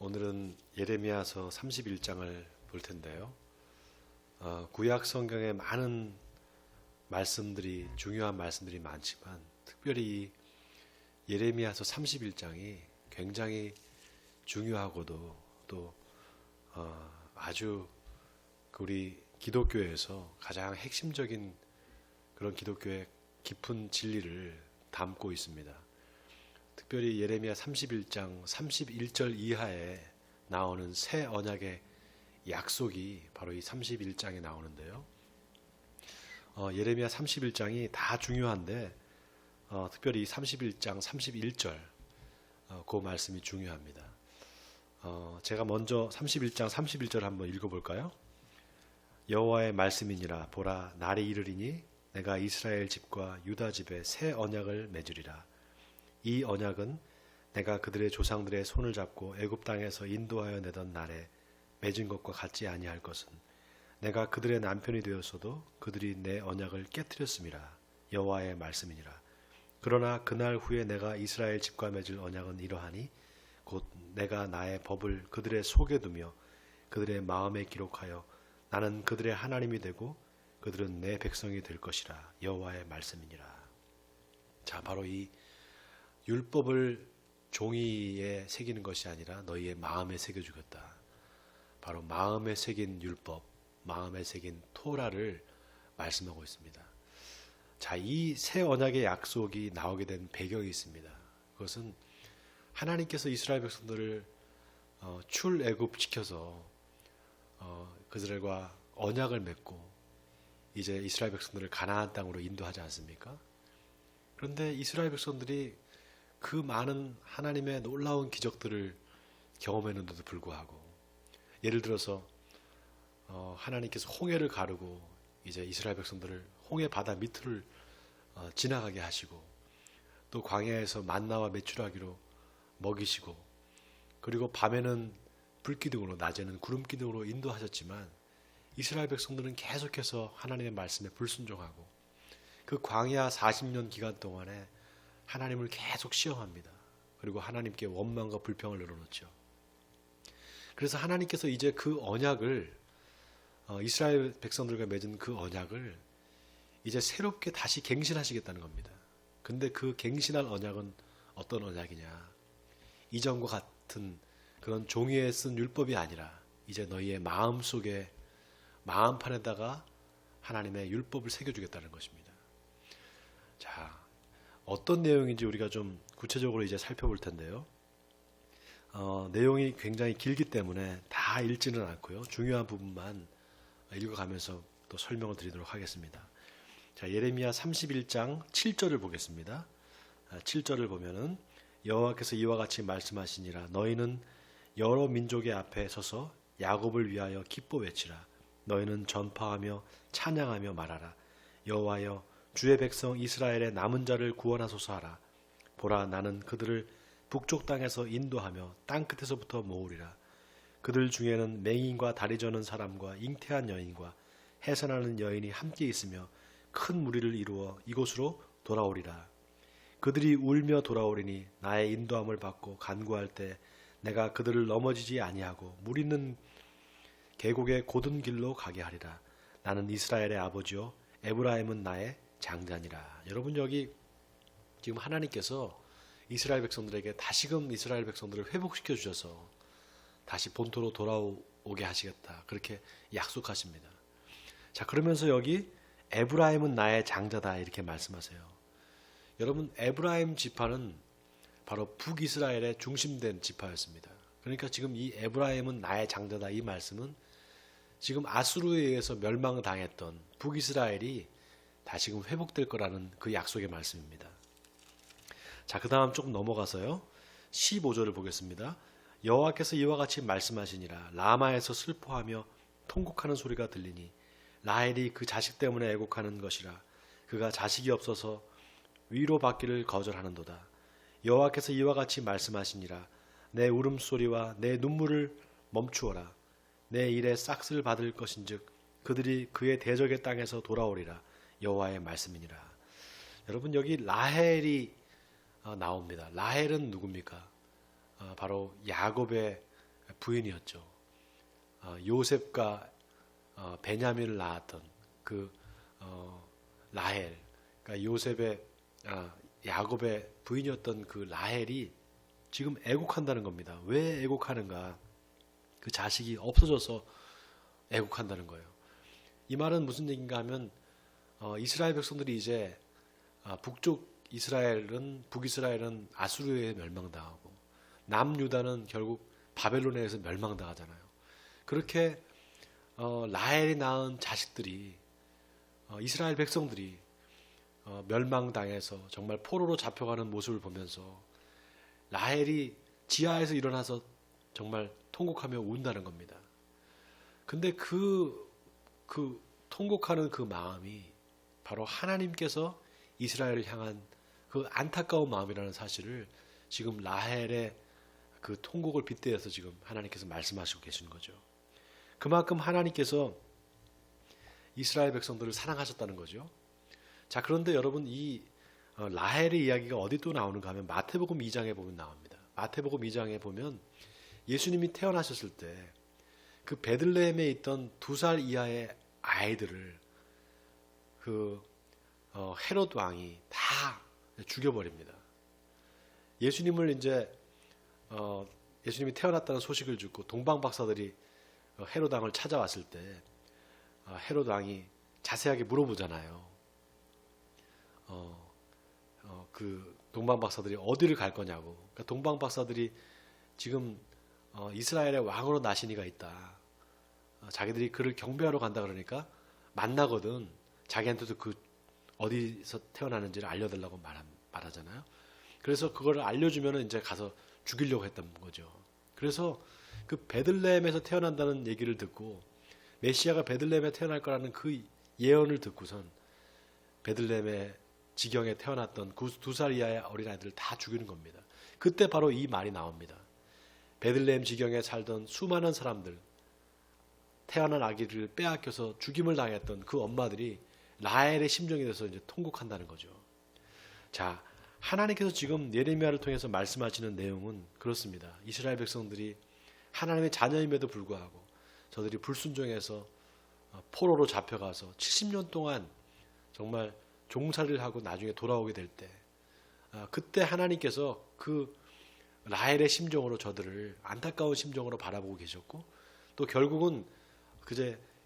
오늘은 예레미야서 31장을 볼 텐데요. 구약 성경에 많은 말씀들이, 중요한 말씀들이 많지만 특별히 예레미야서 31장이 굉장히 중요하고도 또 아주 우리 기독교에서 가장 핵심적인 그런 기독교의 깊은 진리를 담고 있습니다. 특별히 예레미야 31장 31절 이하에 나오는 새 언약의 약속이 바로 이 31장에 나오는데요. 예레미야 31장이 다 중요한데 특별히 31장 31절 그 말씀이 중요합니다. 제가 먼저 31장 31절 한번 읽어볼까요? 여호와의 말씀이니라. 보라, 날이 이르리니 내가 이스라엘 집과 유다 집에 새 언약을 맺으리라. 이 언약은 내가 그들의 조상들의 손을 잡고 애굽 땅에서 인도하여 내던 날에 맺은 것과 같지 아니할 것은 내가 그들의 남편이 되었어도 그들이 내 언약을 깨뜨렸음이라. 여호와의 말씀이니라. 그러나 그날 후에 내가 이스라엘 집과 맺을 언약은 이러하니 곧 내가 나의 법을 그들의 속에 두며 그들의 마음에 기록하여 나는 그들의 하나님이 되고 그들은 내 백성이 될 것이라. 여호와의 말씀이니라. 자, 바로 이 율법을 종이에 새기는 것이 아니라 너희의 마음에 새겨주겠다. 바로 마음에 새긴 율법, 마음에 새긴 토라를 말씀하고 있습니다. 자, 이 새 언약의 약속이 나오게 된 배경이 있습니다. 그것은 하나님께서 이스라엘 백성들을 출애굽시켜서 그들과 언약을 맺고 이제 이스라엘 백성들을 가나안 땅으로 인도하지 않습니까? 그런데 이스라엘 백성들이 그 많은 하나님의 놀라운 기적들을 경험했는데도 불구하고, 예를 들어서 하나님께서 홍해를 가르고 이제 이스라엘 백성들을 홍해 바다 밑을 지나가게 하시고, 또 광야에서 만나와 메추라기로 먹이시고, 그리고 밤에는 불기둥으로, 낮에는 구름기둥으로 인도하셨지만 이스라엘 백성들은 계속해서 하나님의 말씀에 불순종하고 그 광야 40년 기간 동안에 하나님을 계속 시험합니다. 그리고 하나님께 원망과 불평을 늘어놓죠. 그래서 하나님께서 이제 그 언약을, 이스라엘 백성들과 맺은 그 언약을 이제 새롭게 다시 갱신하시겠다는 겁니다. 근데 그 갱신할 언약은 어떤 언약이냐? 이전과 같은 그런 종이에 쓴 율법이 아니라 이제 너희의 마음속에, 마음판에다가 하나님의 율법을 새겨주겠다는 것입니다. 자, 어떤 내용인지 우리가 좀 구체적으로 이제 살펴볼 텐데요. 내용이 굉장히 길기 때문에 다 읽지는 않고요. 중요한 부분만 읽어가면서 또 설명을 드리도록 하겠습니다. 자, 예레미야 31장 7절을 보겠습니다. 7절을 보면은 여호와께서 이와 같이 말씀하시니라. 너희는 여러 민족의 앞에 서서 야곱을 위하여 기뻐 외치라. 너희는 전파하며 찬양하며 말하라. 여호와여, 주의 백성 이스라엘의 남은 자를 구원하소서 하라. 보라, 나는 그들을 북쪽 땅에서 인도하며 땅끝에서부터 모으리라. 그들 중에는 맹인과 다리 저는 사람과 잉태한 여인과 해산하는 여인이 함께 있으며 큰 무리를 이루어 이곳으로 돌아오리라. 그들이 울며 돌아오리니 나의 인도함을 받고 간구할 때 내가 그들을 넘어지지 아니하고 물 있는 계곡의 곧은 길로 가게 하리라. 나는 이스라엘의 아버지요 에브라임은 나의 장자니라. 여러분, 여기 지금 하나님께서 이스라엘 백성들에게 다시금 이스라엘 백성들을 회복시켜 주셔서 다시 본토로 돌아오게 하시겠다, 그렇게 약속하십니다. 자, 그러면서 여기 에브라임은 나의 장자다 이렇게 말씀하세요. 여러분, 에브라임 지파는 바로 북이스라엘의 중심된 지파였습니다. 그러니까 지금 이 에브라임은 나의 장자다 이 말씀은 지금 아수르에 의해서 멸망당했던 북이스라엘이 다시금 회복될 거라는 그 약속의 말씀입니다. 자, 그 다음 조금 넘어가서요. 15절을 보겠습니다. 여호와께서 이와 같이 말씀하시니라. 라마에서 슬퍼하며 통곡하는 소리가 들리니 라헬이 그 자식 때문에 애곡하는 것이라. 그가 자식이 없어서 위로받기를 거절하는도다. 여호와께서 이와 같이 말씀하시니라. 내 울음소리와 내 눈물을 멈추어라. 내 일에 싹쓸 받을 것인즉 그들이 그의 대적의 땅에서 돌아오리라. 여호와의 말씀이니라. 여러분, 여기 라헬이 나옵니다. 라헬은 누굽니까? 바로 야곱의 부인이었죠. 요셉과 베냐민을 낳았던 그 라헬, 그러니까 요셉의 야곱의 부인이었던 그 라헬이 지금 애국한다는 겁니다. 왜 애국하는가? 그 자식이 없어져서 애국한다는 거예요. 이 말은 무슨 얘기인가 하면 이스라엘 백성들이 이제 북이스라엘은 아수르에 멸망당하고 남유다는 결국 바벨론에 의해서 멸망당하잖아요. 그렇게 라헬이 낳은 자식들이 이스라엘 백성들이 멸망당해서 정말 포로로 잡혀가는 모습을 보면서 라헬이 지하에서 일어나서 정말 통곡하며 운다는 겁니다. 근데 그 통곡하는 그 마음이 바로 하나님께서 이스라엘을 향한 그 안타까운 마음이라는 사실을 지금 라헬의 그 통곡을 빗대어서 지금 하나님께서 말씀하시고 계시는 거죠. 그만큼 하나님께서 이스라엘 백성들을 사랑하셨다는 거죠. 자, 그런데 여러분 이 라헬의 이야기가 어디 또 나오는가 하면 마태복음 2장에 보면 나옵니다. 마태복음 2장에 보면 예수님이 태어나셨을 때 그 베들레헴에 있던 2살 이하의 아이들을 그 헤롯 왕이 다 죽여버립니다. 예수님을 이제 예수님이 태어났다는 소식을 듣고 동방 박사들이 헤롯 왕을 찾아왔을 때 헤롯 왕이 자세하게 물어보잖아요. 그 동방 박사들이 어디를 갈 거냐고. 그러니까 동방 박사들이 지금 이스라엘의 왕으로 나시니가 있다. 자기들이 그를 경배하러 간다 그러니까 만나거든. 자기한테도 그 어디서 태어나는지를 알려달라고 말하잖아요. 그래서 그걸 알려주면 이제 가서 죽이려고 했던 거죠. 그래서 그 베들레헴에서 태어난다는 얘기를 듣고 메시아가 베들레헴에 태어날 거라는 그 예언을 듣고선 베들레헴의 지경에 태어났던 2살 이하의 어린아이들을 다 죽이는 겁니다. 그때 바로 이 말이 나옵니다. 베들레헴 지경에 살던 수많은 사람들, 태어난 아기를 빼앗겨서 죽임을 당했던 그 엄마들이 라헬의 심정에 대해서 이제 통곡한다는 거죠. 자, 하나님께서 지금 예레미야를 통해서 말씀하시는 내용은 그렇습니다. 이스라엘 백성들이 하나님의 자녀임에도 불구하고 저들이 불순종해서 포로로 잡혀가서 70년 동안 정말 종살이를 하고 나중에 돌아오게 될 때, 그때 하나님께서 그 라헬의 심정으로 저들을 안타까운 심정으로 바라보고 계셨고, 또 결국은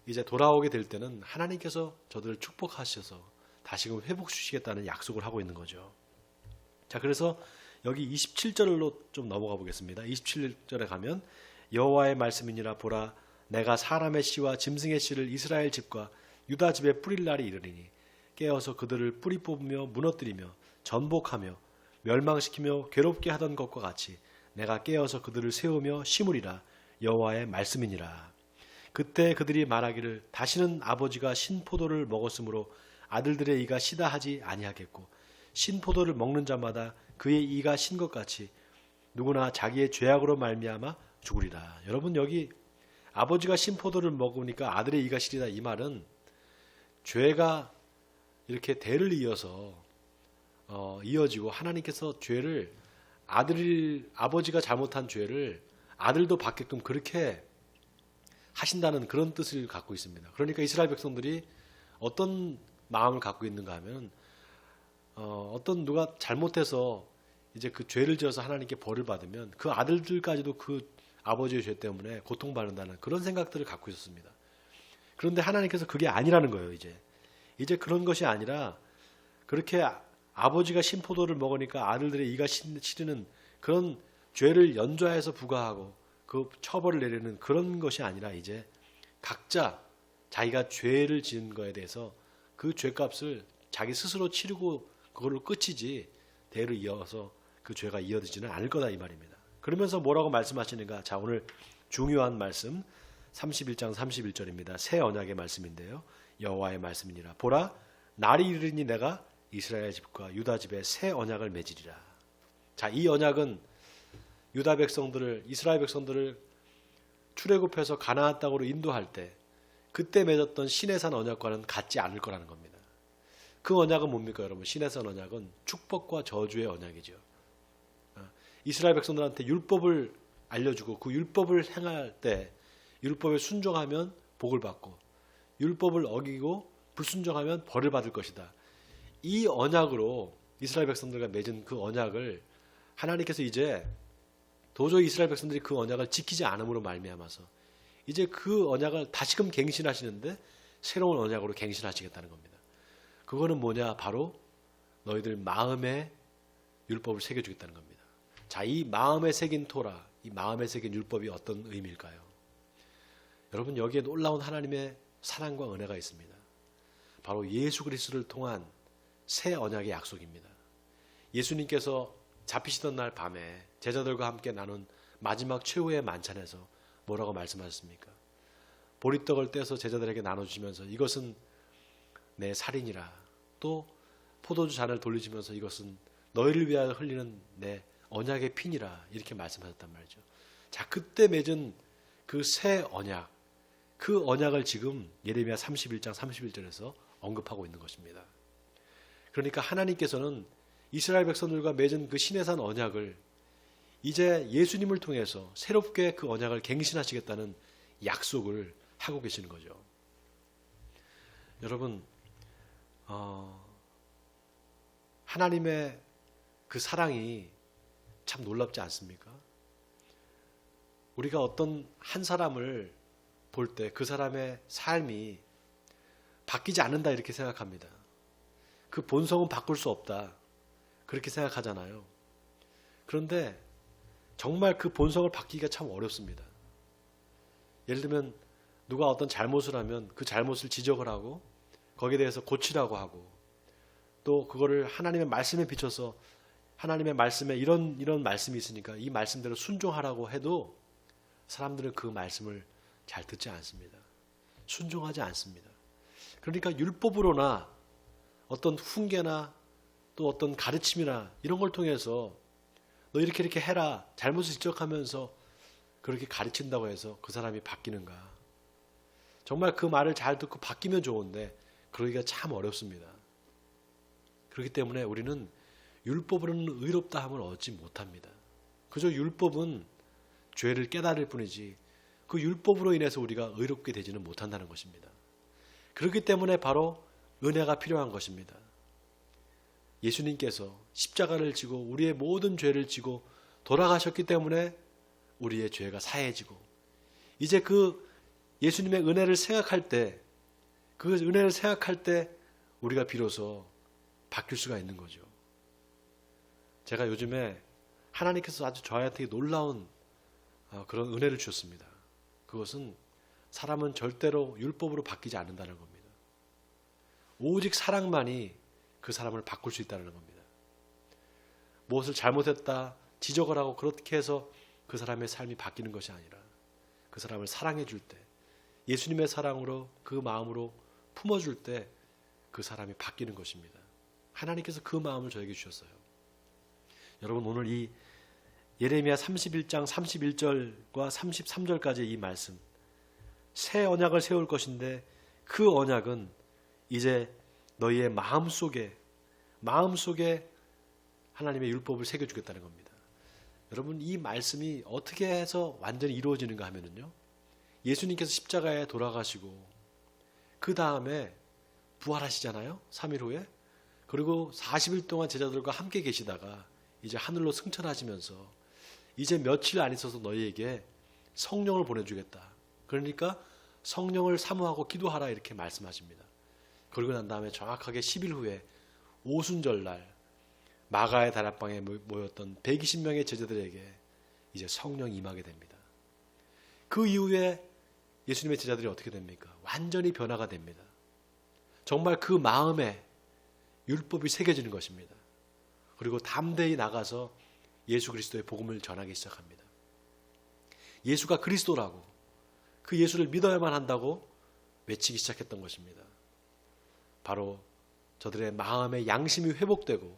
이제 돌아오게 될 때는 하나님께서 저들을 축복하셔서 다시금 회복 주시겠다는 약속을 하고 있는 거죠. 자, 그래서 여기 27절로 좀 넘어가 보겠습니다. 27절에 가면 여호와의 말씀이니라. 보라, 내가 사람의 씨와 짐승의 씨를 이스라엘 집과 유다 집에 뿌릴 날이 이르리니 깨어서 그들을 뿌리 뽑으며 무너뜨리며 전복하며 멸망시키며 괴롭게 하던 것과 같이 내가 깨어서 그들을 세우며 심으리라. 여호와의 말씀이니라. 그때 그들이 말하기를 다시는 아버지가 신포도를 먹었으므로 아들들의 이가 시다 하지 아니하겠고 신포도를 먹는 자마다 그의 이가 신 것 같이 누구나 자기의 죄악으로 말미암아 죽으리라. 여러분, 여기 아버지가 신포도를 먹으니까 아들의 이가 시리다, 이 말은 죄가 이렇게 대를 이어서 이어지고 하나님께서 죄를 아버지가 잘못한 죄를 아들도 받게끔 그렇게 하신다는 그런 뜻을 갖고 있습니다. 그러니까 이스라엘 백성들이 어떤 마음을 갖고 있는가 하면 어떤 누가 잘못해서 이제 그 죄를 지어서 하나님께 벌을 받으면 그 아들들까지도 그 아버지의 죄 때문에 고통받는다는 그런 생각들을 갖고 있었습니다. 그런데 하나님께서 그게 아니라는 거예요. 이제 그런 것이 아니라 그렇게 아버지가 신포도를 먹으니까 아들들의 이가 시리는 그런 죄를 연좌해서 부과하고 그 처벌을 내리는 그런 것이 아니라 이제 각자 자기가 죄를 지은 거에 대해서 그 죄값을 자기 스스로 치르고 그걸로 끝이지 대로 이어서 그 죄가 이어지지는 않을 거다, 이 말입니다. 그러면서 뭐라고 말씀하시는가? 자, 오늘 중요한 말씀 31장 31절입니다. 새 언약의 말씀인데요. 여호와의 말씀이니라. 보라, 날이 이르니 내가 이스라엘 집과 유다 집에 새 언약을 맺으리라. 자, 이 언약은 유다 백성들을, 이스라엘 백성들을 출애굽해서 가나안 땅으로 인도할 때 그때 맺었던 시내산 언약과는 같지 않을 거라는 겁니다. 그 언약은 뭡니까, 여러분? 시내산 언약은 축복과 저주의 언약이죠. 이스라엘 백성들한테 율법을 알려주고 그 율법을 행할 때 율법에 순종하면 복을 받고 율법을 어기고 불순종하면 벌을 받을 것이다. 이 언약으로 이스라엘 백성들과 맺은 그 언약을 하나님께서 이제 도저히 이스라엘 백성들이 그 언약을 지키지 않음으로 말미암아서 이제 그 언약을 다시금 갱신하시는데 새로운 언약으로 갱신하시겠다는 겁니다. 그거는 뭐냐? 바로 너희들 마음에 율법을 새겨주겠다는 겁니다. 자, 이 마음에 새긴 토라, 이 마음에 새긴 율법이 어떤 의미일까요? 여러분, 여기에 놀라운 하나님의 사랑과 은혜가 있습니다. 바로 예수 그리스도를 통한 새 언약의 약속입니다. 예수님께서 잡히시던 날 밤에 제자들과 함께 나눈 마지막 최후의 만찬에서 뭐라고 말씀하셨습니까? 보리떡을 떼서 제자들에게 나눠주시면서 이것은 내 살이니라, 또 포도주 잔을 돌리시면서 이것은 너희를 위하여 흘리는 내 언약의 피니라, 이렇게 말씀하셨단 말이죠. 자, 그때 맺은 그 새 언약, 그 언약을 지금 예레미야 31장 31절에서 언급하고 있는 것입니다. 그러니까 하나님께서는 이스라엘 백성들과 맺은 그 시내산 언약을 이제 예수님을 통해서 새롭게 그 언약을 갱신하시겠다는 약속을 하고 계시는 거죠. 여러분, 하나님의 그 사랑이 참 놀랍지 않습니까? 우리가 어떤 한 사람을 볼 때 그 사람의 삶이 바뀌지 않는다 이렇게 생각합니다. 그 본성은 바꿀 수 없다 그렇게 생각하잖아요. 그런데 정말 그 본성을 바뀌기가 참 어렵습니다. 예를 들면 누가 어떤 잘못을 하면 그 잘못을 지적을 하고 거기에 대해서 고치라고 하고 또 그거를 하나님의 말씀에 비춰서 하나님의 말씀에 이런 말씀이 있으니까 이 말씀대로 순종하라고 해도 사람들은 그 말씀을 잘 듣지 않습니다. 순종하지 않습니다. 그러니까 율법으로나 어떤 훈계나 또 어떤 가르침이나 이런 걸 통해서 너 이렇게 해라 잘못을 지적하면서 그렇게 가르친다고 해서 그 사람이 바뀌는가? 정말 그 말을 잘 듣고 바뀌면 좋은데 그러기가 참 어렵습니다. 그렇기 때문에 우리는 율법으로는 의롭다 함을 얻지 못합니다. 그저 율법은 죄를 깨달을 뿐이지 그 율법으로 인해서 우리가 의롭게 되지는 못한다는 것입니다. 그렇기 때문에 바로 은혜가 필요한 것입니다. 예수님께서 십자가를 지고 우리의 모든 죄를 지고 돌아가셨기 때문에 우리의 죄가 사해지고 이제 그 예수님의 은혜를 생각할 때 그 은혜를 생각할 때 우리가 비로소 바뀔 수가 있는 거죠. 제가 요즘에 하나님께서 아주 저한테 놀라운 그런 은혜를 주셨습니다. 그것은 사람은 절대로 율법으로 바뀌지 않는다는 겁니다. 오직 사랑만이 그 사람을 바꿀 수 있다는 겁니다. 무엇을 잘못했다 지적을 하고 그렇게 해서 그 사람의 삶이 바뀌는 것이 아니라 그 사람을 사랑해 줄 때 예수님의 사랑으로 그 마음으로 품어줄 때 그 사람이 바뀌는 것입니다. 하나님께서 그 마음을 저에게 주셨어요. 여러분 오늘 이 예레미야 31장 31절과 33절까지 이 말씀 새 언약을 세울 것인데 그 언약은 이제 너희의 마음속에 하나님의 율법을 새겨주겠다는 겁니다. 여러분 이 말씀이 어떻게 해서 완전히 이루어지는가 하면은요 예수님께서 십자가에 돌아가시고 그 다음에 부활하시잖아요. 3일 후에. 그리고 40일 동안 제자들과 함께 계시다가 이제 하늘로 승천하시면서 이제 며칠 안 있어서 너희에게 성령을 보내주겠다. 그러니까 성령을 사모하고 기도하라 이렇게 말씀하십니다. 그러고 난 다음에 정확하게 10일 후에 오순절날 마가의 다락방에 모였던 120명의 제자들에게 이제 성령이 임하게 됩니다. 그 이후에 예수님의 제자들이 어떻게 됩니까? 완전히 변화가 됩니다. 정말 그 마음에 율법이 새겨지는 것입니다. 그리고 담대히 나가서 예수 그리스도의 복음을 전하기 시작합니다. 예수가 그리스도라고 그 예수를 믿어야만 한다고 외치기 시작했던 것입니다. 바로 저들의 마음의 양심이 회복되고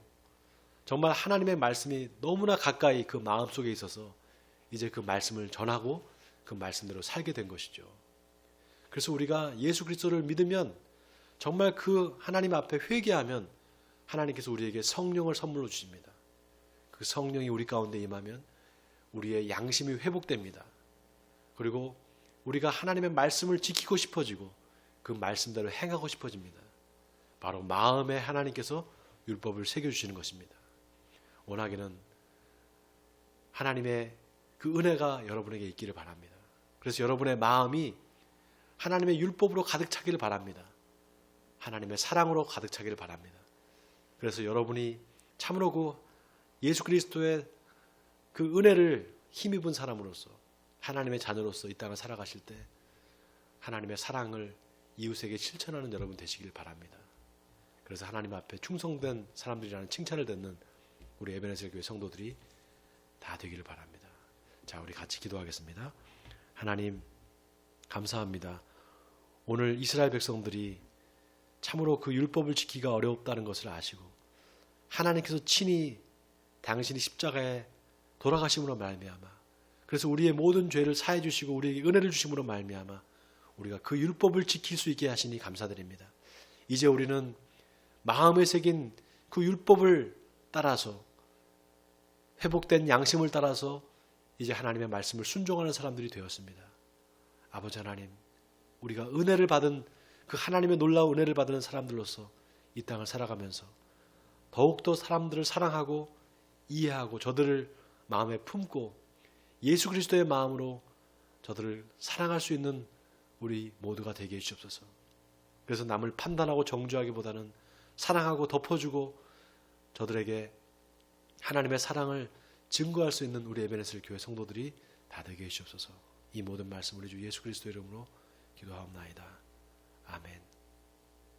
정말 하나님의 말씀이 너무나 가까이 그 마음속에 있어서 이제 그 말씀을 전하고 그 말씀대로 살게 된 것이죠. 그래서 우리가 예수 그리스도를 믿으면 정말 그 하나님 앞에 회개하면 하나님께서 우리에게 성령을 선물로 주십니다. 그 성령이 우리 가운데 임하면 우리의 양심이 회복됩니다. 그리고 우리가 하나님의 말씀을 지키고 싶어지고 그 말씀대로 행하고 싶어집니다. 바로 마음에 하나님께서 율법을 새겨주시는 것입니다. 원하기는 하나님의 그 은혜가 여러분에게 있기를 바랍니다. 그래서 여러분의 마음이 하나님의 율법으로 가득 차기를 바랍니다. 하나님의 사랑으로 가득 차기를 바랍니다. 그래서 여러분이 참으로 그 예수 그리스도의 그 은혜를 힘입은 사람으로서 하나님의 자녀로서 이 땅을 살아가실 때 하나님의 사랑을 이웃에게 실천하는 여러분 되시길 바랍니다. 그래서 하나님 앞에 충성된 사람들이라는 칭찬을 듣는 우리 에베네셀 교회 성도들이 다 되기를 바랍니다. 자, 우리 같이 기도하겠습니다. 하나님 감사합니다. 오늘 이스라엘 백성들이 참으로 그 율법을 지키기가 어렵다는 것을 아시고 하나님께서 친히 당신이 십자가에 돌아가심으로 말미암아 그래서 우리의 모든 죄를 사해 주시고 우리에게 은혜를 주심으로 말미암아 우리가 그 율법을 지킬 수 있게 하시니 감사드립니다. 이제 우리는 마음에 새긴 그 율법을 따라서 회복된 양심을 따라서 이제 하나님의 말씀을 순종하는 사람들이 되었습니다. 아버지 하나님, 우리가 은혜를 받은 그 하나님의 놀라운 은혜를 받는 사람들로서 이 땅을 살아가면서 더욱더 사람들을 사랑하고 이해하고 저들을 마음에 품고 예수 그리스도의 마음으로 저들을 사랑할 수 있는 우리 모두가 되게 해주옵소서. 그래서 남을 판단하고 정죄하기보다는 사랑하고 덮어주고 저들에게 하나님의 사랑을 증거할 수 있는 우리 에베네셀 교회 성도들이 다 되게 해주옵소서. 이 모든 말씀 우리 주 예수 그리스도 이름으로 기도하옵나이다. 아멘.